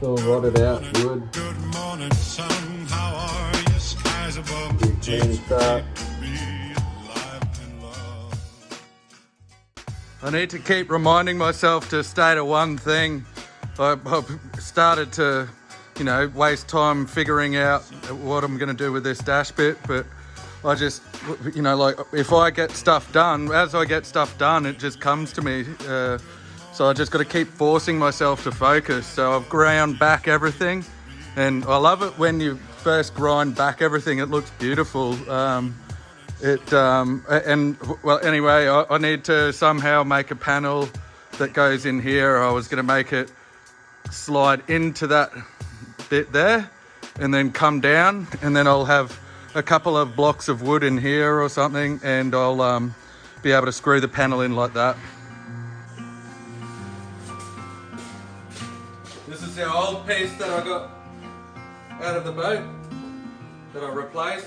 all rotted out wood. Good morning, sun. How are you? Skies above. Big clean start. I need to keep reminding myself to stay to one thing. I've started to, you know, waste time figuring out what I'm going to do with this dash bit, but I just, you know, like if I get stuff done, as I get stuff done, it just comes to me. So I just got to keep forcing myself to focus. So I've ground back everything, and I love it when you first grind back everything. It looks beautiful. And well, anyway, I need to somehow make a panel that goes in here. I was going to make it slide into that bit there and then come down, and then I'll have a couple of blocks of wood in here or something, and I'll be able to screw the panel in like that. This is the old piece that I got out of the boat that I replaced.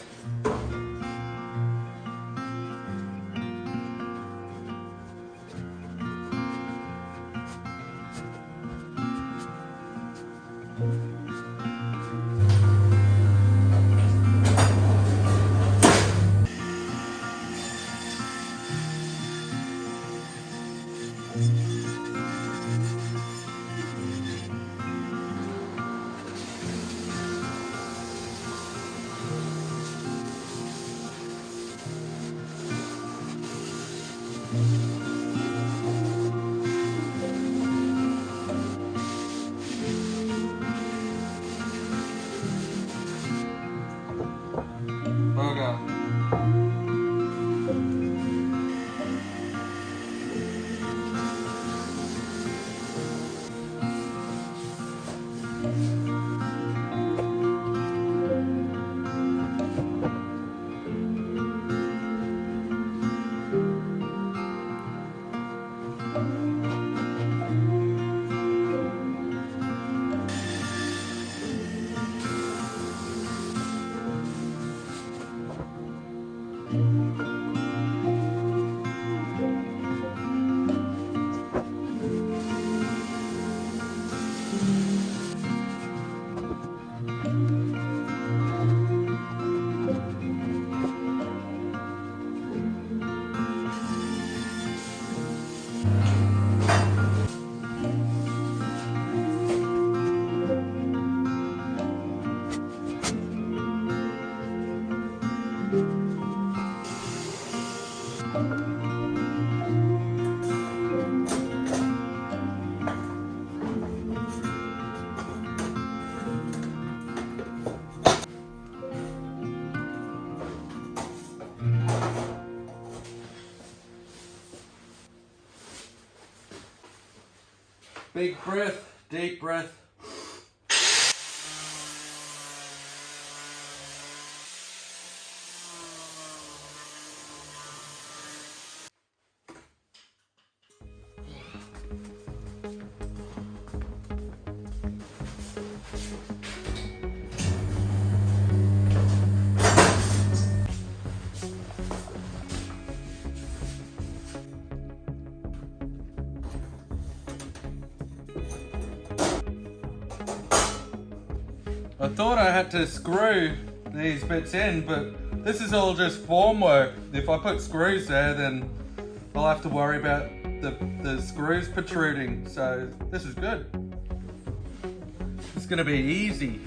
Big breath, deep breath. I thought I had to screw these bits in, but this is all just formwork. If I put screws there, then I'll have to worry about the screws protruding. So this is good. It's gonna be easy.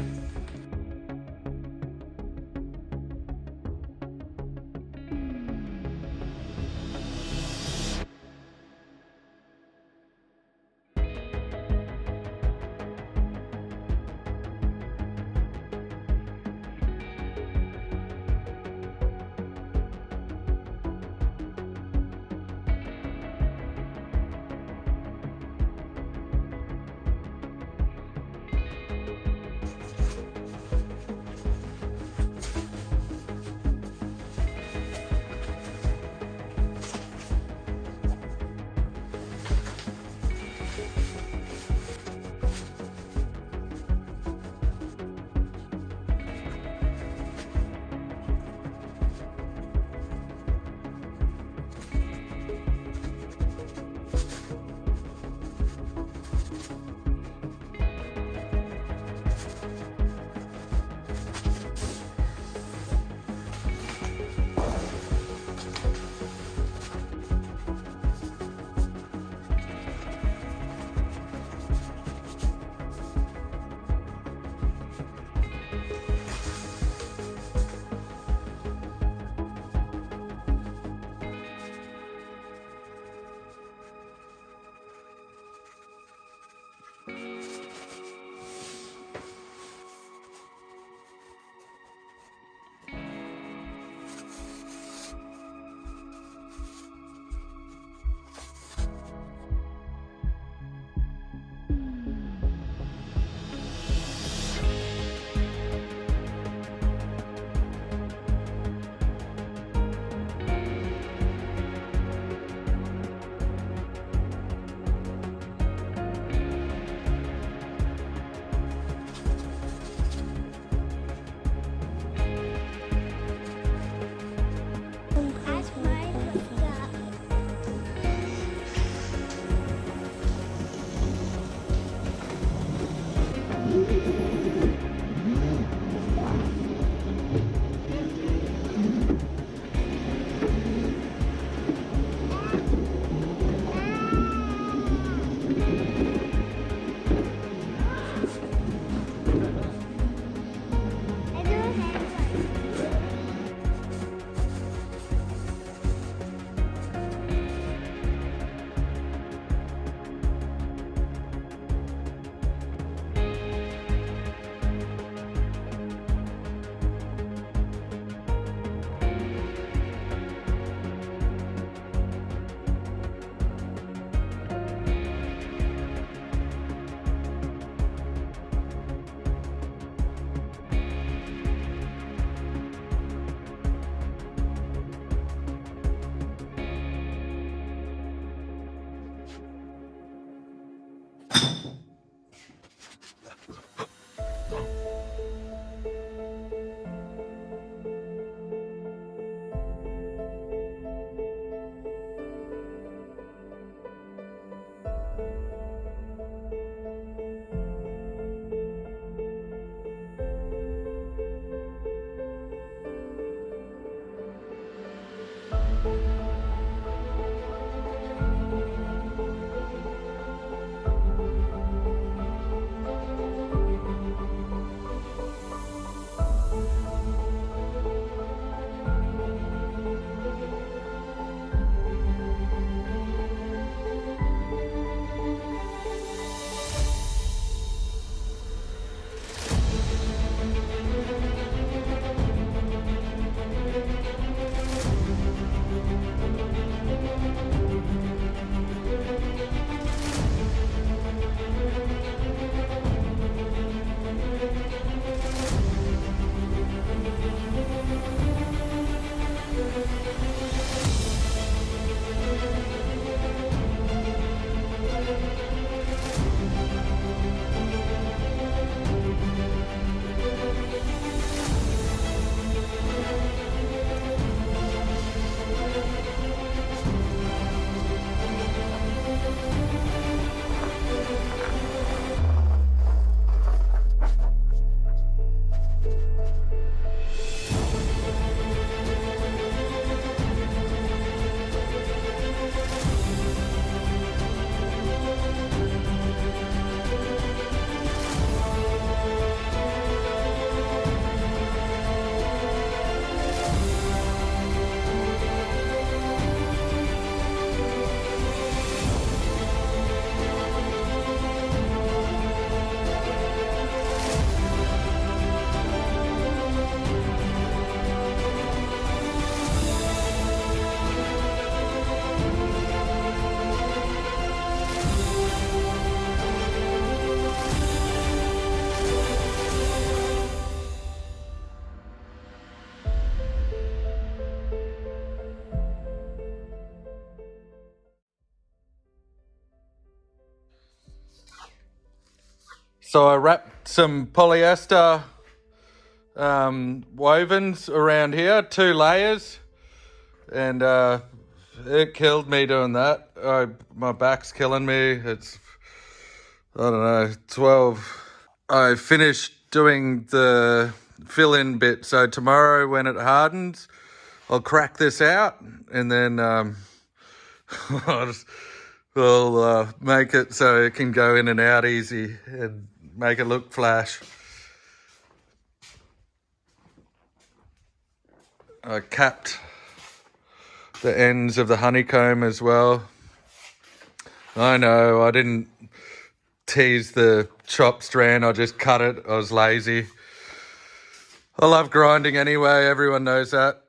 So I wrapped some polyester wovens around here, 2 layers, and it killed me doing that. My back's killing me. It's, I don't know, 12. I finished doing the fill-in bit, so tomorrow when it hardens, I'll crack this out, and then we'll make it so it can go in and out easy and make it look flash. I capped the ends of the honeycomb as well. I know, I didn't tease the chop strand, I just cut it. I was lazy. I love grinding anyway, everyone knows that.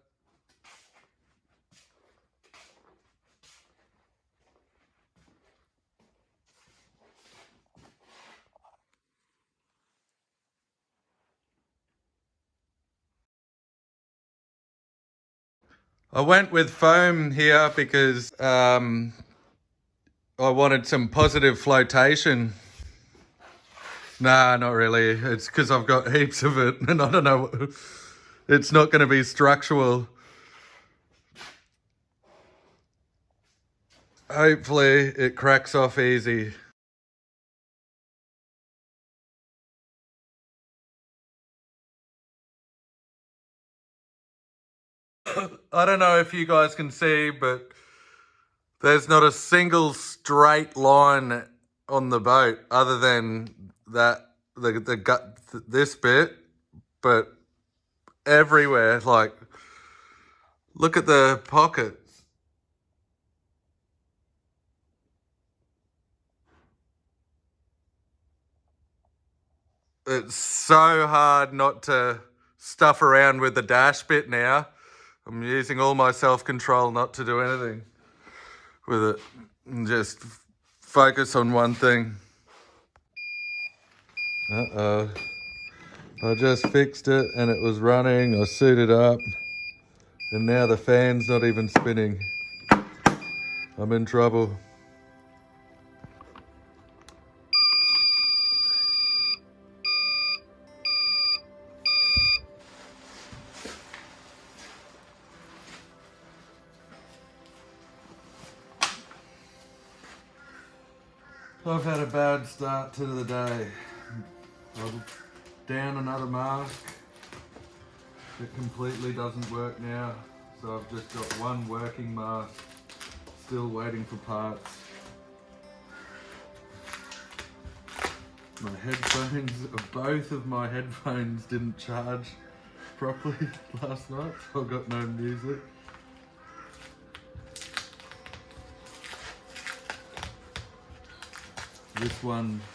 I went with foam here because I wanted some positive floatation. Nah, not really. It's because I've got heaps of it and I don't know, it's not going to be structural. Hopefully it cracks off easy. I don't know if you guys can see, but there's not a single straight line on the boat other than that the gut this bit, but everywhere, like, look at the pockets. It's so hard not to stuff around with the dash bit now. I'm using all my self-control not to do anything with it and just focus on one thing. Uh-oh. I just fixed it and it was running. I suited up and now the fan's not even spinning. I'm in trouble. I've had a bad start to the day. I'm down another mask. It completely doesn't work now. So I've just got one working mask, still waiting for parts. My headphones, both of my headphones didn't charge properly last night, so I've got no music.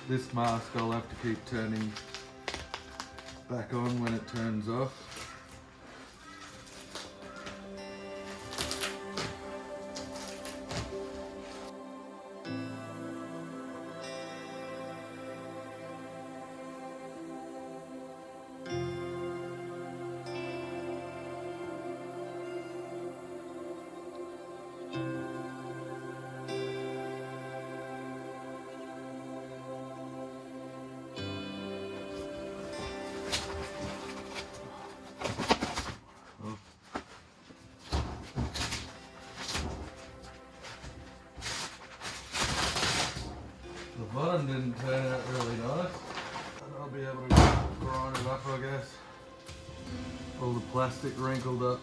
This mask I'll have to keep turning back on when it turns off. The bottom didn't turn out really nice. I'll be able to grind it up, I guess. All the plastic wrinkled up.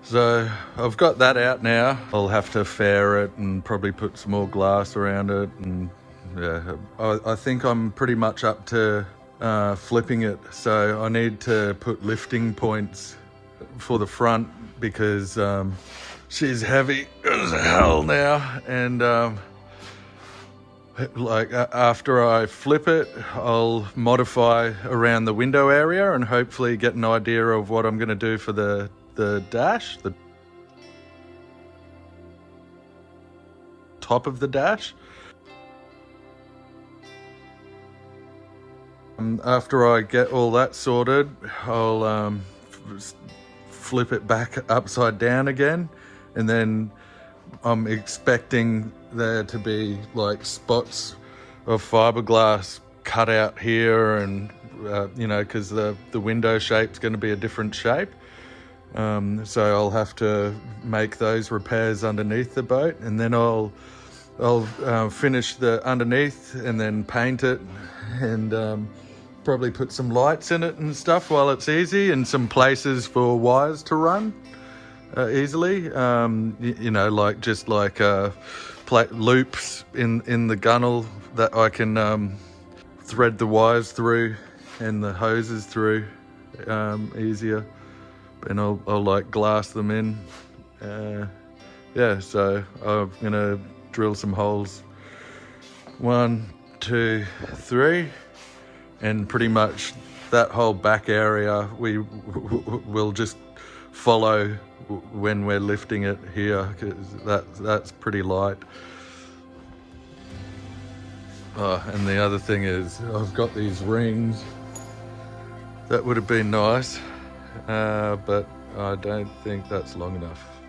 So I've got that out now. I'll have to fair it and probably put some more glass around it, and yeah, I think I'm pretty much up to flipping it. So I need to put lifting points for the front because she's heavy as hell now, and like after I flip it, I'll modify around the window area and hopefully get an idea of what I'm going to do for the dash, the top of the dash. After I get all that sorted, I'll flip it back upside down again, and then I'm expecting there to be like spots of fiberglass cut out here, and you know, because the window shape's going to be a different shape. So I'll have to make those repairs underneath the boat, and then I'll finish the underneath and then paint it, and probably put some lights in it and stuff while it's easy, and some places for wires to run easily. You know, like just like loops in the gunnel that I can thread the wires through and the hoses through easier. And I'll like glass them in. Yeah, so I'm gonna drill some holes. 1, 2, 3, and pretty much that whole back area we will just follow when we're lifting it here, because that's pretty light. And the other thing is I've got these rings. That would have been nice. But I don't think that's long enough.